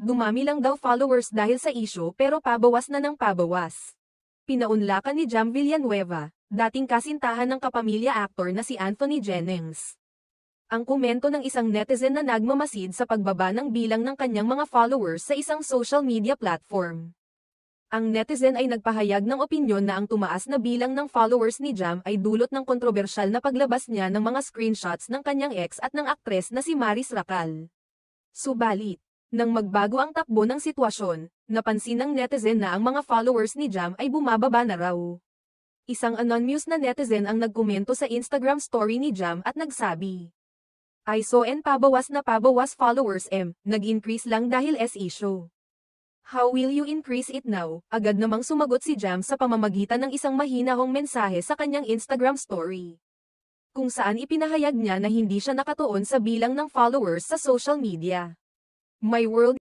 dumami lang daw followers dahil sa issue pero pabawas na ng pabawas. Pinaunlakan ni Jam Villanueva, dating kasintahan ng kapamilya actor na si Anthony Jennings. Ang komento ng isang netizen na nagmamasid sa pagbaba ng bilang ng kanyang mga followers sa isang social media platform. Ang netizen ay nagpahayag ng opinyon na ang tumaas na bilang ng followers ni Jam ay dulot ng kontrobersyal na paglabas niya ng mga screenshots ng kanyang ex at ng aktres na si Maris Racal. Subalit, nang magbago ang takbo ng sitwasyon, napansin ng netizen na ang mga followers ni Jam ay bumababa na raw. Isang anonymous na netizen ang nagkomento sa Instagram story ni Jam at nagsabi, "I saw and pabawas na pabawas followers nag-increase lang dahil issue. How will you increase it now?" Agad namang sumagot si Jam sa pamamagitan ng isang mahinahong mensahe sa kanyang Instagram story, kung saan ipinahayag niya na hindi siya nakatuon sa bilang ng followers sa social media. My World